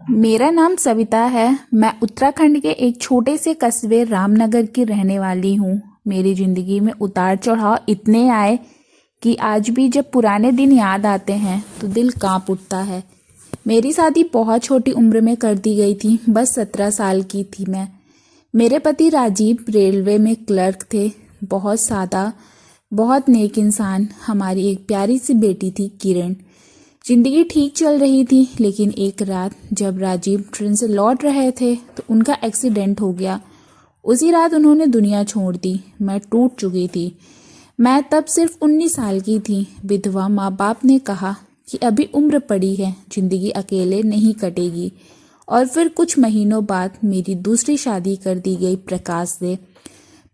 मेरा नाम सविता है। मैं उत्तराखंड के एक छोटे से कस्बे रामनगर की रहने वाली हूँ। मेरी ज़िंदगी में उतार चढ़ाव इतने आए कि आज भी जब पुराने दिन याद आते हैं तो दिल कांप उठता है। मेरी शादी बहुत छोटी उम्र में कर दी गई थी। बस 17 साल की थी मैं। मेरे पति राजीव रेलवे में क्लर्क थे। बहुत सादा, बहुत नेक इंसान। हमारी एक प्यारी सी बेटी थी, किरण। जिंदगी ठीक चल रही थी, लेकिन एक रात जब राजीव ट्रेन से लौट रहे थे तो उनका एक्सीडेंट हो गया। उसी रात उन्होंने दुनिया छोड़ दी। मैं टूट चुकी थी। मैं तब सिर्फ 19 साल की थी। विधवा माँ बाप ने कहा कि अभी उम्र पड़ी है, जिंदगी अकेले नहीं कटेगी। और फिर कुछ महीनों बाद मेरी दूसरी शादी कर दी गई प्रकाश से।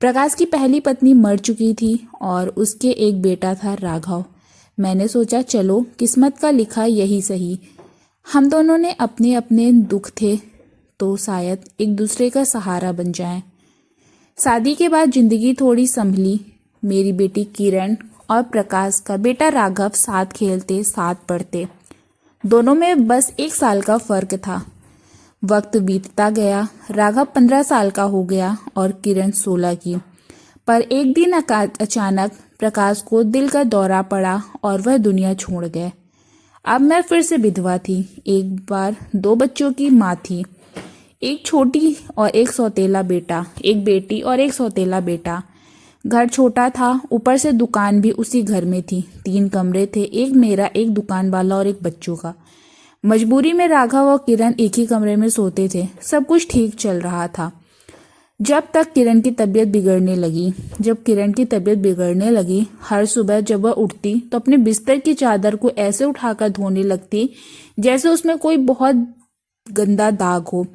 प्रकाश की पहली पत्नी मर चुकी थी और उसके एक बेटा था, राघव। मैंने सोचा चलो किस्मत का लिखा यही सही। हम दोनों ने अपने अपने दुख थे तो शायद एक दूसरे का सहारा बन जाएं। शादी के बाद जिंदगी थोड़ी संभली। मेरी बेटी किरण और प्रकाश का बेटा राघव साथ खेलते, साथ पढ़ते। दोनों में बस 1 साल का फर्क था। वक्त बीतता गया। राघव 15 साल का हो गया और किरण 16 की। पर एक दिन अचानक प्रकाश को दिल का दौरा पड़ा और वह दुनिया छोड़ गए। अब मैं फिर से विधवा थी। एक बार 2 बच्चों की माँ थी। एक छोटी और एक सौतेला बेटा, एक बेटी और एक सौतेला बेटा। घर छोटा था, ऊपर से दुकान भी उसी घर में थी। 3 कमरे थे, एक मेरा, एक दुकान वाला और एक बच्चों का। मजबूरी में राघव और किरण एक ही कमरे में सोते थे। सब कुछ ठीक चल रहा था जब किरण की तबीयत बिगड़ने लगी। हर सुबह जब वह उठती तो अपने बिस्तर की चादर को ऐसे उठाकर धोने लगती जैसे उसमें कोई बहुत गंदा दाग हो।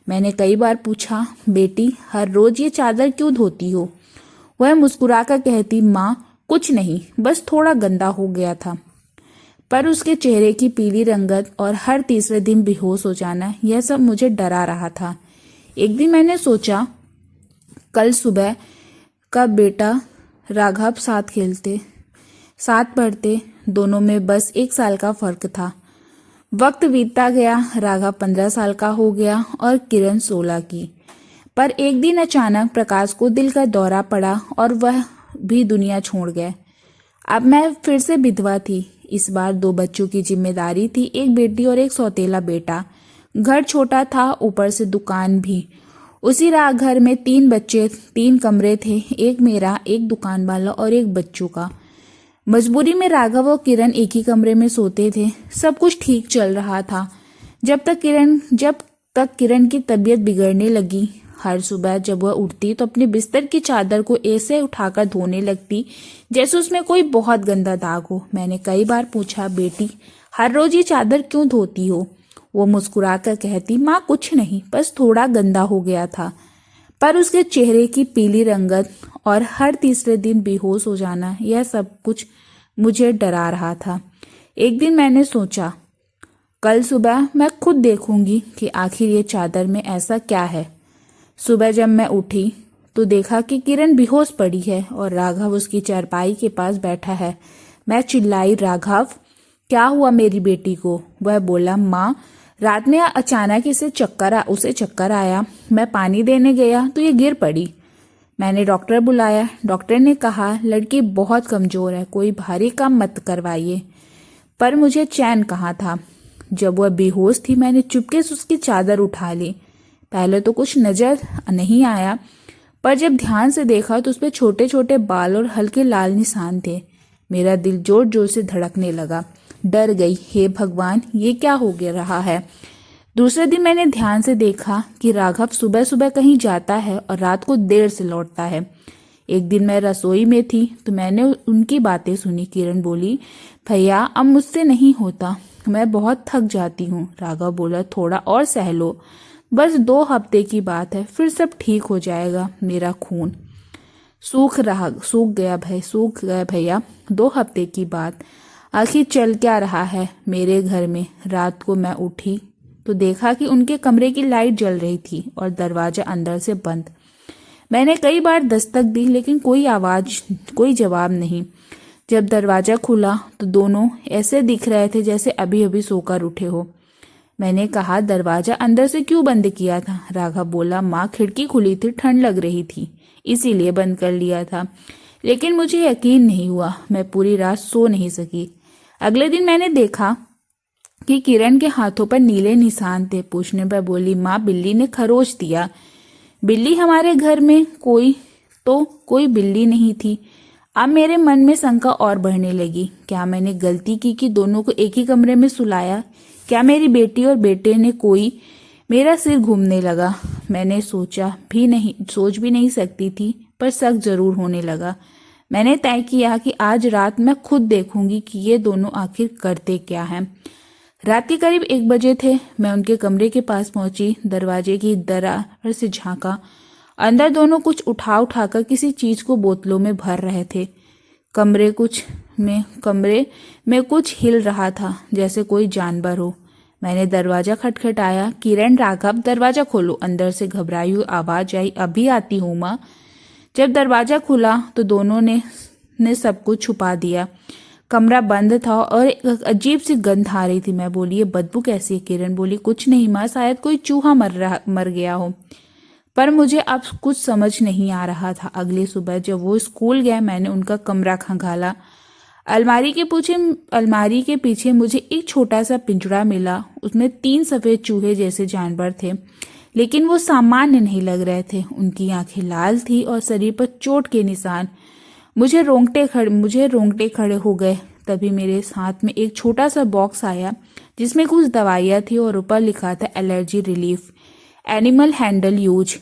मैंने कई बार पूछा, बेटी हर रोज ये चादर क्यों धोती हो? वह मुस्कुराकर कहती, माँ कुछ नहीं, बस थोड़ा गंदा हो गया था। पर उसके चेहरे की पीली रंगत और हर तीसरे दिन बेहोश हो जाना, यह सब मुझे डरा रहा था। एक दिन मैंने सोचा, कल सुबह का बेटा राघव साथ खेलते, साथ पढ़ते। दोनों में बस 1 साल का फर्क था। वक्त बीतता गया। राघव 15 साल का हो गया और किरण 16 की। पर एक दिन अचानक प्रकाश को दिल का दौरा पड़ा और वह भी दुनिया छोड़ गए। अब मैं फिर से विधवा थी। इस बार 2 बच्चों की जिम्मेदारी थी, एक बेटी और एक सौतेला बेटा। घर छोटा था, ऊपर से दुकान भी। उसी घर में 3 बच्चे, 3 कमरे थे, एक मेरा, एक दुकान वाला और एक बच्चों का। मजबूरी में राघव और किरण एक ही कमरे में सोते थे। सब कुछ ठीक चल रहा था जब तक किरण की तबीयत बिगड़ने लगी। हर सुबह जब वह उठती तो अपने बिस्तर की चादर को ऐसे उठाकर धोने लगती जैसे उसमें कोई बहुत गंदा दाग हो। मैंने कई बार पूछा, बेटी हर रोज ये चादर क्यों धोती हो? वो मुस्कुराकर कहती, माँ कुछ नहीं, बस थोड़ा गंदा हो गया था। पर उसके चेहरे की पीली रंगत और हर तीसरे दिन बेहोश हो जाना, यह सब कुछ मुझे डरा रहा था। एक दिन मैंने सोचा, कल सुबह मैं खुद देखूंगी कि आखिर ये चादर में ऐसा क्या है। सुबह जब मैं उठी तो देखा कि किरण बेहोश पड़ी है और राघव उसकी चारपाई के पास बैठा है। मैं चिल्लाई, राघव क्या हुआ मेरी बेटी को? वह बोला, माँ रात में अचानक उसे चक्कर आया। मैं पानी देने गया तो ये गिर पड़ी। मैंने डॉक्टर बुलाया। डॉक्टर ने कहा, लड़की बहुत कमजोर है, कोई भारी काम मत करवाइए। पर मुझे चैन कहाँ था। जब वह बेहोश थी मैंने चुपके से उसकी चादर उठा ली। पहले तो कुछ नजर नहीं आया, पर जब ध्यान से देखा तो उसपे छोटे छोटे बाल और हल्के लाल निशान थे। मेरा दिल जोर जोर से धड़कने लगा। डर गई, हे भगवान ये क्या हो गया रहा है। दूसरे दिन मैंने ध्यान से देखा कि राघव सुबह सुबह कहीं जाता है और रात को देर से लौटता है। एक दिन मैं रसोई में थी तो मैंने उनकी बातें सुनी। किरण बोली, भैया अब मुझसे नहीं होता, मैं बहुत थक जाती हूँ। राघव बोला, थोड़ा और सह लो, बस 2 हफ्ते की बात है, फिर सब ठीक हो जाएगा। मेरा खून सूख गया भैया, 2 हफ्ते की बात। आखिर चल क्या रहा है मेरे घर में? रात को मैं उठी तो देखा कि उनके कमरे की लाइट जल रही थी और दरवाजा अंदर से बंद। मैंने कई बार दस्तक दी लेकिन कोई जवाब नहीं। जब दरवाजा खुला तो दोनों ऐसे दिख रहे थे जैसे अभी अभी सोकर उठे हो। मैंने कहा, दरवाजा अंदर से क्यों बंद किया था? राघव बोला, माँ खिड़की खुली थी, ठंड लग रही थी, इसीलिए बंद कर लिया था। लेकिन मुझे यकीन नहीं हुआ। मैं पूरी रात सो नहीं सकी। अगले दिन मैंने देखा कि किरण के हाथों पर नीले निशान थे। पूछने पर बोली, माँ बिल्ली ने खरोच दिया। बिल्ली हमारे घर में कोई बिल्ली नहीं थी। अब मेरे मन में शंका और बढ़ने लगी। क्या मैंने गलती की कि दोनों को एक ही कमरे में सुलाया? क्या मेरी बेटी और बेटे ने कोई? मेरा सिर घूमने लगा। मैंने सोच भी नहीं सकती थी, पर शक जरूर होने लगा। मैंने तय किया कि आज रात मैं खुद देखूंगी कि ये दोनों आखिर करते क्या हैं। रात के करीब 1 बजे थे। मैं उनके कमरे के पास पहुंची, दरवाजे की दरार से झांका। अंदर दोनों कुछ उठाकर किसी चीज को बोतलों में भर रहे थे। कमरे में कुछ हिल रहा था, जैसे कोई जानवर हो। मैंने दरवाजा खटखटाया। किरण, राघव, दरवाजा खोलो। अंदर से घबराई हुई आवाज आई, अभी आती हूँ माँ। जब दरवाजा खुला तो दोनों ने सब कुछ छुपा दिया। कमरा बंद था और एक अजीब सी गंध आ रही थी। मैं बोली, ये बदबू कैसी है? किरण बोली, कुछ नहीं माँ, शायद कोई चूहा मर गया हो। पर मुझे अब कुछ समझ नहीं आ रहा था। अगली सुबह जब वो स्कूल गए, मैंने उनका कमरा खंगाला। अलमारी के पीछे मुझे एक छोटा सा पिंजरा मिला। उसमें 3 सफेद चूहे जैसे जानवर थे, लेकिन वो सामान्य नहीं लग रहे थे। उनकी आंखें लाल थी और शरीर पर चोट के निशान। मुझे रोंगटे खड़े हो गए। तभी मेरे हाथ में एक छोटा सा बॉक्स आया, जिसमें कुछ दवाइयाँ थी और ऊपर लिखा था, allergy relief, animal handle use.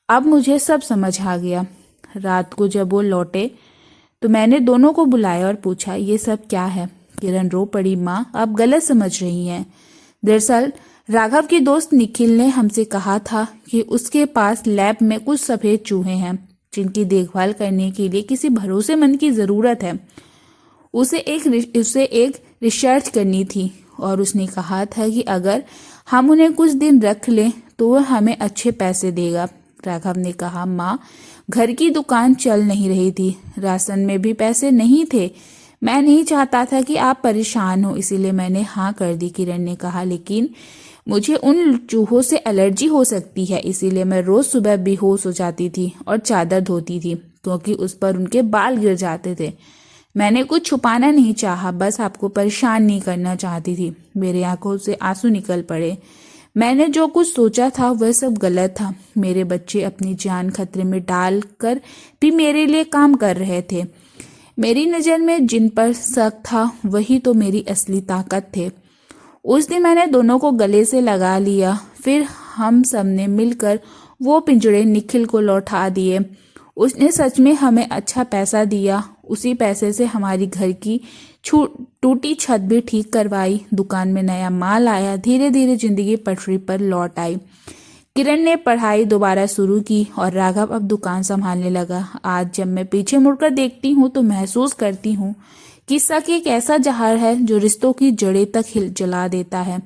अब मुझे सब समझ आ गया। रात को जब वो लौटे तो मैंने दोनों को बुलाया और पूछा, ये सब क्या है? किरण रो पड़ी, माँ आप गलत समझ रही हैं। दरअसल राघव की दोस्त निखिल ने हमसे कहा था कि उसके पास लैब में कुछ सफेद चूहे हैं, जिनकी देखभाल करने के लिए किसी भरोसेमंद की जरूरत है। उसे एक रिसर्च करनी थी और उसने कहा था कि अगर हम उन्हें कुछ दिन रख लें तो वह हमें अच्छे पैसे देगा। राघव ने कहा, माँ घर की दुकान चल नहीं रही थी, राशन में भी पैसे नहीं थे। मैं नहीं चाहता था कि आप परेशान हो, इसीलिए मैंने हाँ कर दी। किरण ने कहा, लेकिन मुझे उन चूहों से एलर्जी हो सकती है, इसीलिए मैं रोज सुबह बेहोश हो जाती थी और चादर धोती थी, क्योंकि उस पर उनके बाल गिर जाते थे। मैंने कुछ छुपाना नहीं चाहा, बस आपको परेशान नहीं करना चाहती थी। मेरे आंखों से आंसू निकल पड़े। मैंने जो कुछ सोचा था वह सब गलत था। मेरे बच्चे अपनी जान खतरे में डाल कर भी मेरे लिए काम कर रहे थे। मेरी नज़र में जिन पर शक था वही तो मेरी असली ताकत थे। उस दिन मैंने दोनों को गले से लगा लिया। फिर हम सब ने मिलकर वो पिंजड़े निखिल को लौटा दिए। उसने सच में हमें अच्छा पैसा दिया। उसी पैसे से हमारी घर की टूटी छत भी ठीक करवाई, दुकान में नया माल आया। धीरे धीरे जिंदगी पटरी पर लौट आई। किरण ने पढ़ाई दोबारा शुरू की और राघव अब दुकान संभालने लगा। आज जब मैं पीछे मुड़कर देखती हूँ तो महसूस करती हूँ कि शक एक ऐसा जहर है जो रिश्तों की जड़ें तक जला देता है।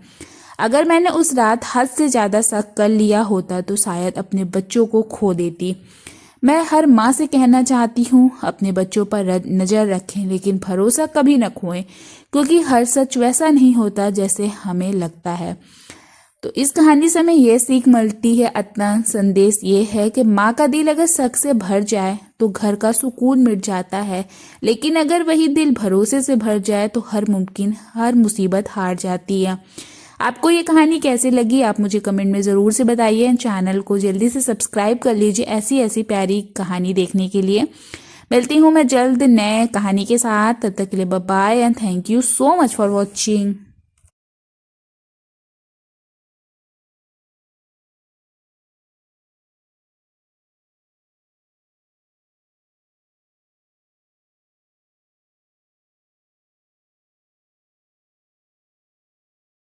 अगर मैंने उस रात हद से ज्यादा शक कर लिया होता तो शायद अपने बच्चों को खो देती। मैं हर माँ से कहना चाहती हूँ, अपने बच्चों पर नजर रखें, लेकिन भरोसा कभी न खोएं, क्योंकि हर सच वैसा नहीं होता जैसे हमें लगता है। तो इस कहानी से हमें ये सीख मिलती है, अपना संदेश ये है कि माँ का दिल अगर शक से भर जाए तो घर का सुकून मिट जाता है, लेकिन अगर वही दिल भरोसे से भर जाए तो हर मुसीबत हार जाती है। आपको ये कहानी कैसी लगी आप मुझे कमेंट में ज़रूर से बताइए। चैनल को जल्दी से सब्सक्राइब कर लीजिए ऐसी ऐसी प्यारी कहानी देखने के लिए। मिलती हूँ मैं जल्द नए कहानी के साथ। तब तक के लिए bye bye and thank you so much for watching.